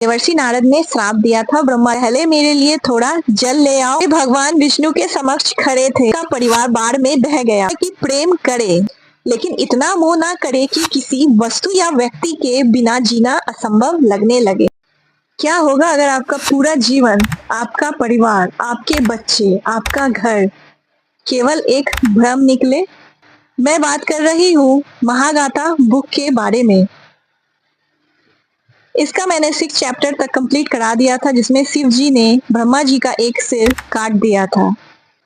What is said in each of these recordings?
देवर्षि नारद ने श्राप दिया था ब्रह्मा, पहले मेरे लिए थोड़ा जल ले आओ। भगवान विष्णु के समक्ष खड़े थे। का परिवार बाढ़ में बह गया कि प्रेम करे, लेकिन इतना मोह ना करे कि किसी वस्तु या व्यक्ति के बिना जीना असंभव लगने लगे। क्या होगा अगर आपका पूरा जीवन, आपका परिवार, आपके बच्चे, आपका घर केवल एक भ्रम निकले? मैं बात कर रही हूँ महागाथा बुक के बारे में। इसका मैंने 6 चैप्टर तक कंप्लीट करा दिया था, जिसमें शिव जी ने ब्रह्मा जी का एक सिर काट दिया था।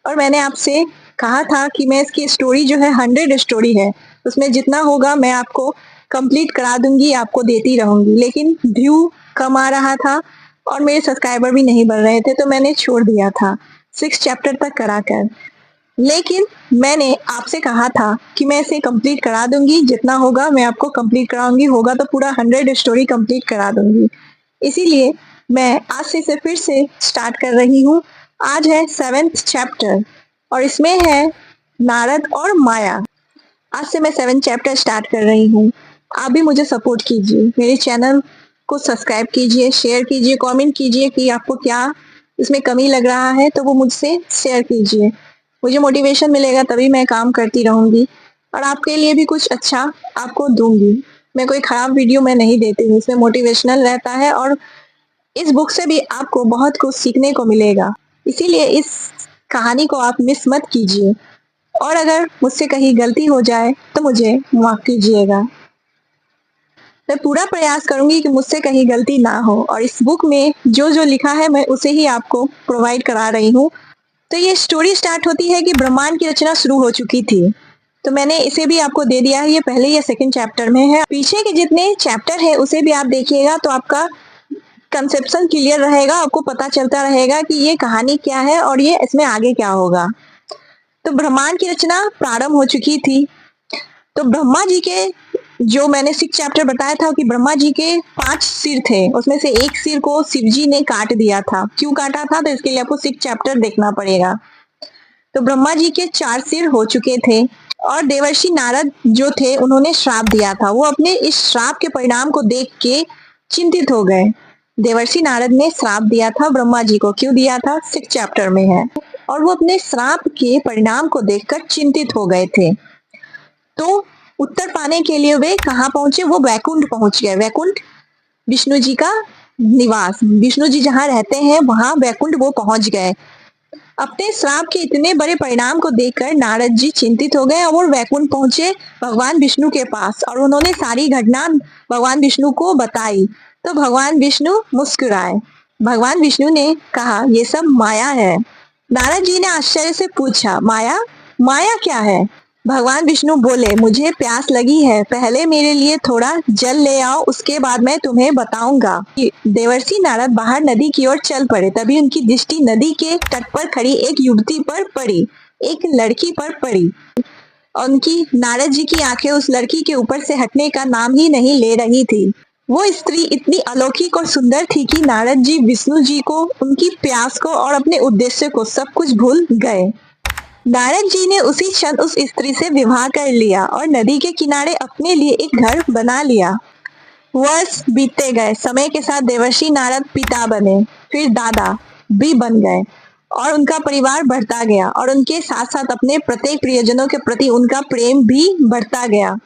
और मैंने आपसे कहा था कि मैं इसकी स्टोरी जो है 100 स्टोरी है, उसमें जितना होगा मैं आपको कंप्लीट करा दूंगी, आपको देती रहूंगी। लेकिन व्यू कम आ रहा था और मेरे सब्सक्राइबर भी नहीं बढ़ रहे थे, तो मैंने छोड़ दिया था 6 चैप्टर तक कराकर। लेकिन मैंने आपसे कहा था कि मैं इसे कंप्लीट करा दूंगी, जितना होगा मैं आपको कंप्लीट कराऊंगी, होगा तो पूरा 100 स्टोरी कंप्लीट करा दूंगी। इसीलिए मैं आज से इसे फिर से स्टार्ट कर रही हूँ। आज है 7th चैप्टर और इसमें है नारद और माया। आज से मैं 7th चैप्टर स्टार्ट कर रही हूँ। आप भी मुझे सपोर्ट कीजिए, मेरे चैनल को सब्सक्राइब कीजिए, शेयर कीजिए, कमेंट कीजिए कि आपको क्या इसमें कमी लग रहा है, तो वो मुझसे शेयर कीजिए। मुझे मोटिवेशन मिलेगा, तभी मैं काम करती रहूंगी और आपके लिए भी कुछ अच्छा आपको दूंगी। मैं कोई खराब वीडियो मैं नहीं देती हूँ, इसमें मोटिवेशनल रहता है और इस बुक से भी आपको बहुत कुछ सीखने को मिलेगा। इसीलिए इस कहानी को आप मिस मत कीजिए और अगर मुझसे कहीं गलती हो जाए तो मुझे माफ कीजिएगा। मैं पूरा प्रयास करूंगी कि मुझसे कहीं गलती ना हो और इस बुक में जो जो लिखा है मैं उसे ही आपको प्रोवाइड करा रही हूँ। तो ये स्टोरी स्टार्ट होती है कि ब्रह्मांड की रचना शुरू हो चुकी थी, तो मैंने इसे भी आपको दे दिया है। ये पहले या 2nd चैप्टर में है। पीछे के जितने चैप्टर है उसे भी आप देखिएगा तो आपका कंसेप्शन क्लियर रहेगा, आपको पता चलता रहेगा कि ये कहानी क्या है और ये इसमें आगे क्या होगा। तो ब्रह्मांड की रचना प्रारंभ हो चुकी थी। तो ब्रह्मा जी के, जो मैंने 6 चैप्टर बताया था कि ब्रह्मा जी के 5 सिर थे, उसमें से एक सिर को शिव जी ने काट दिया था। क्यों काटा था, तो इसके लिए आपको 6 चैप्टर देखना पड़ेगा। तो ब्रह्मा जी के 4 सिर हो चुके थे और देवर्षि नारद जो थे उन्होंने श्राप दिया था। वो अपने इस श्राप के परिणाम को देख के चिंतित हो गए। देवर्षि नारद ने श्राप दिया था ब्रह्मा जी को। क्यों दिया था, 6 चैप्टर में है। और वो अपने श्राप के परिणाम को देखकर चिंतित हो गए थे। तो उत्तर पाने के लिए वे कहाँ पहुंचे, वो वैकुंठ पहुंच गए। वैकुंठ विष्णु जी का निवास, विष्णु जी जहाँ रहते हैं वहां वैकुंठ वो पहुंच गए। अपने श्राप के इतने बड़े परिणाम को देखकर नारद जी चिंतित हो गए और वैकुंठ पहुंचे भगवान विष्णु के पास और उन्होंने सारी घटना भगवान विष्णु को बताई। तो भगवान विष्णु मुस्कुराए। भगवान विष्णु ने कहा, ये सब माया है। नारद जी ने आश्चर्य से पूछा, माया? माया क्या है? भगवान विष्णु बोले, मुझे प्यास लगी है, पहले मेरे लिए थोड़ा जल ले आओ, उसके बाद मैं तुम्हें बताऊंगा। देवर्षि नारद बाहर नदी की ओर चल पड़े। तभी उनकी दृष्टि नदी के तट पर खड़ी एक युवती पर पड़ी, एक लड़की पर पड़ी। और उनकी, नारद जी की आंखें उस लड़की के ऊपर से हटने का नाम ही नहीं ले रही थी। वो स्त्री इतनी अलौकिक और सुंदर थी कि नारद जी विष्णु जी को, उनकी प्यास को और अपने उद्देश्य को सब कुछ भूल गए। नारद जी ने उसी क्षण उस स्त्री से विवाह कर लिया और नदी के किनारे अपने लिए एक घर बना लिया। वर्ष बीतते गए। समय के साथ देवर्षि नारद पिता बने, फिर दादा भी बन गए और उनका परिवार बढ़ता गया और उनके साथ साथ अपने प्रत्येक प्रियजनों के प्रति उनका प्रेम भी बढ़ता गया।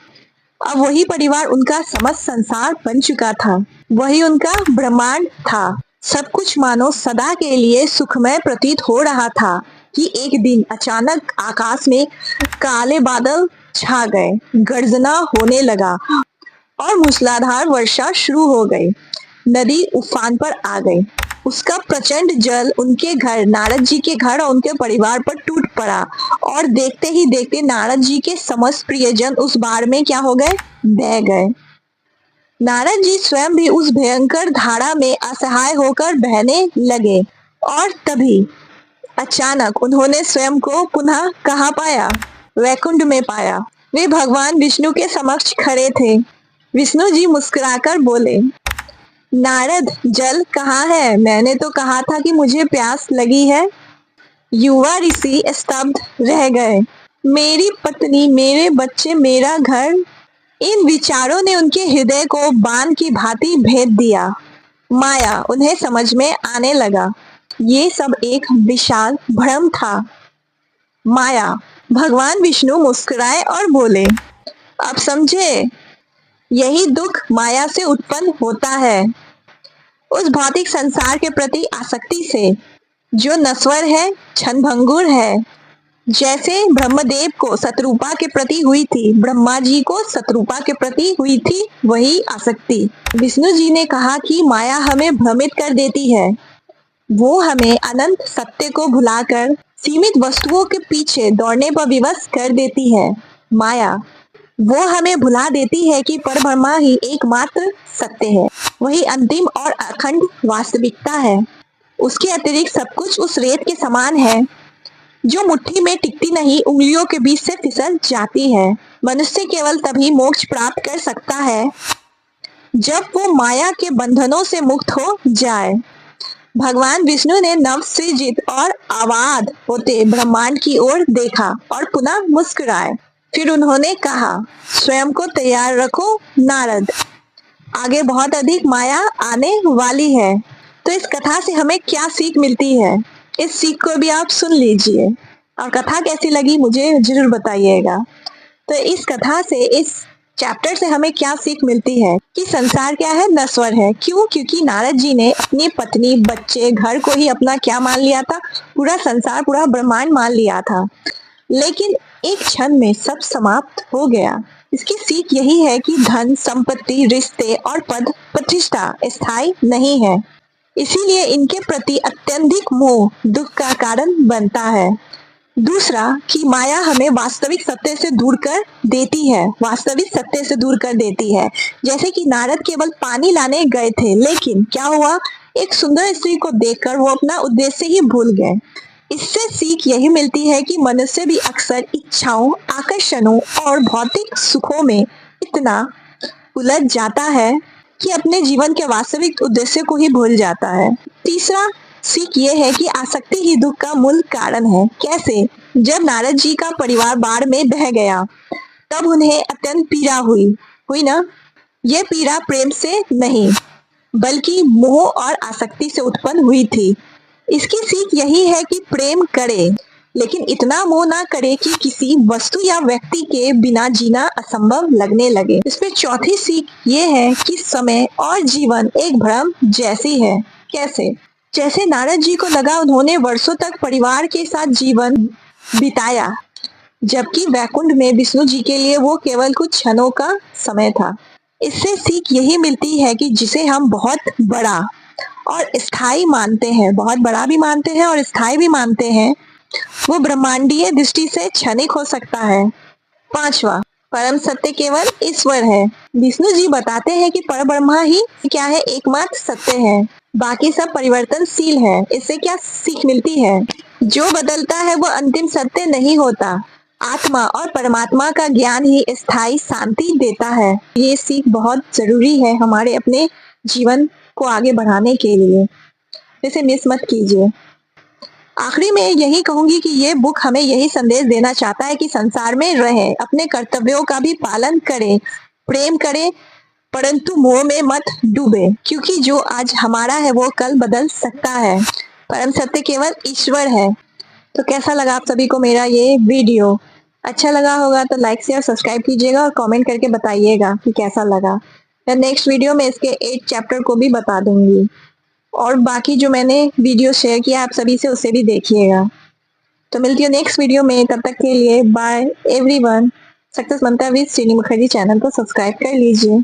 अब वही परिवार उनका समस्त संसार बन चुका था, वही उनका ब्रह्मांड था। सब कुछ मानो सदा के लिए सुखमय प्रतीत हो रहा था कि एक दिन अचानक आकाश में काले बादल छा गए, गर्जना होने लगा और मूसलाधार वर्षा शुरू हो गई। नदी उफान पर आ गई। उसका प्रचंड जल उनके घर, नारद जी के घर और उनके परिवार पर टूट पड़ा और देखते ही देखते नारद जी के समस्त प्रियजन उस बाढ़ में क्या हो गए, बह गए। नारद जी स्वयं भी उस भयंकर धारा में असहाय होकर बहने लगे और तभी अचानक उन्होंने स्वयं को पुनः कहाँ पाया, वैकुंठ में पाया। वे भगवान विष्णु के समक्ष खड़े थे। विष्णु जी मुस्कुराकर बोले, नारद, जल कहाँ है? मैंने तो कहा था कि मुझे प्यास लगी है। युवा ऋषि स्तब्ध रह गए। मेरी पत्नी, मेरे बच्चे, मेरा घर, इन विचारों ने उनके हृदय को बाण की भांति भेद दिया। माया उन्हें समझ में आने लगा। ये सब एक विशाल भ्रम था। माया। भगवान विष्णु मुस्कुराए और बोले, अब समझे, यही दुख माया से उत्पन्न होता है, उस भौतिक संसार के प्रति आसक्ति से, जो नश्वर है, क्षणभंगुर है। जैसे ब्रह्मदेव को शत्रुपा के प्रति हुई थी, ब्रह्मा जी को शत्रुपा के प्रति हुई थी वही आसक्ति। विष्णु जी ने कहा कि माया हमें भ्रमित कर देती है। वो हमें अनंत सत्य को भुलाकर सीमित वस्तुओं के पीछे दौड़ने पर विवश कर देती है। माया वो हमें भुला देती है कि परब्रह्म ही एकमात्र सत्य है, वही अंतिम और अखंड वास्तविकता है। उसके अतिरिक्त सब कुछ उस रेत के समान है जो मुट्ठी में टिकती नहीं, उंगलियों के बीच से फिसल जाती है। मनुष्य केवल तभी मोक्ष प्राप्त कर सकता है जब वो माया के बंधनों से मुक्त हो जाए। भगवान विष्णु ने नव सृजित और आबाद होते ब्रह्मांड की ओर देखा और पुनः मुस्कुराए। फिर उन्होंने कहा, स्वयं को तैयार रखो नारद, आगे बहुत अधिक माया आने वाली है। तो इस कथा से हमें क्या सीख मिलती है, इस सीख को भी आप सुन लीजिए और कथा कैसी लगी मुझे जरूर बताइएगा। तो इस कथा से, इस चैप्टर से हमें क्या सीख मिलती है कि संसार क्या है, नश्वर है। क्यों? क्योंकि नारद जी ने अपनी पत्नी, बच्चे, घर को ही अपना क्या मान लिया था, पूरा संसार, पूरा ब्रह्मांड मान लिया था। लेकिन एक क्षण में सब समाप्त हो गया। इसकी सीख यही है कि धन, संपत्ति, रिश्ते और पद प्रतिष्ठा स्थायी नहीं है, इसीलिए इनके प्रति अत्यधिक मोह दुख का कारण बनता है। दूसरा कि माया हमें वास्तविक सत्य से दूर कर देती है, वास्तविक सत्य से दूर कर देती है। जैसे कि नारद केवल पानी लाने गए थे, लेकिन क्या हुआ, एक सुंदर स्त्री को देखकर वो अपना उद्देश्य ही भूल गए। इससे सीख यही मिलती है कि मनुष्य भी अक्सर इच्छाओं, आकर्षणों और भौतिक सुखों में इतना उलझ जाता है कि अपने जीवन के वास्तविक उद्देश्य को ही भूल जाता है। तीसरा सीख ये है कि आसक्ति ही दुख का मूल कारण है। कैसे? जब नारद जी का परिवार बाढ़ में बह गया, तब उन्हें अत्यंत पीड़ा हुई ना। ये पीड़ा प्रेम से नहीं, बल्कि मोह और आसक्ति से उत्पन्न हुई थी। इसकी सीख यही है कि प्रेम करे, लेकिन इतना मोह ना करे कि किसी वस्तु या व्यक्ति के बिना जीना असंभव लगने लगे। इसमें चौथी सीख ये है कि समय और जीवन एक भ्रम जैसी है। कैसे? जैसे नारद जी को लगा उन्होंने वर्षों तक परिवार के साथ जीवन बिताया, जबकि वैकुंठ में विष्णु जी के लिए वो केवल कुछ क्षणों का समय था। इससे सीख यही मिलती है कि जिसे हम बहुत बड़ा और स्थायी मानते हैं, बहुत बड़ा भी मानते हैं और स्थायी भी मानते हैं, वो ब्रह्मांडीय दृष्टि से क्षणिक हो सकता है। पांचवा, परम सत्य केवल ईश्वर है। विष्णु जी बताते हैं कि परब्रह्म ही क्या है, एकमात्र सत्य है, बाकी सब परिवर्तनशील है। इससे क्या सीख मिलती है? जो बदलता है वो अंतिम सत्य नहीं होता। आत्मा और परमात्मा का ज्ञान ही स्थायी शांति देता है। ये सीख बहुत जरूरी है हमारे अपने जीवन को आगे बढ़ाने के लिए, इसे मिस मत कीजिए। आखिरी में यही कहूंगी कि ये बुक हमें यही संदेश देना चाहता है कि संसार में रहे, अपने कर्तव्यों का भी पालन करें, प्रेम करें, परंतु मोह में मत डूबे, क्योंकि जो आज हमारा है वो कल बदल सकता है। परम सत्य केवल ईश्वर है। तो कैसा लगा आप सभी को मेरा ये वीडियो? अच्छा लगा होगा तो लाइक शेयर सब्सक्राइब कीजिएगा और कमेंट करके बताइएगा कि कैसा लगा। मैं नेक्स्ट वीडियो में इसके 8 चैप्टर को भी बता दूंगी और बाकी जो मैंने वीडियो शेयर किया आप सभी से उसे भी देखिएगा। तो मिलती हूँ नेक्स्ट वीडियो में, तब तक के लिए bye everyone. Success mantra with Srini Mukherjee channel को सब्सक्राइब कर लीजिए।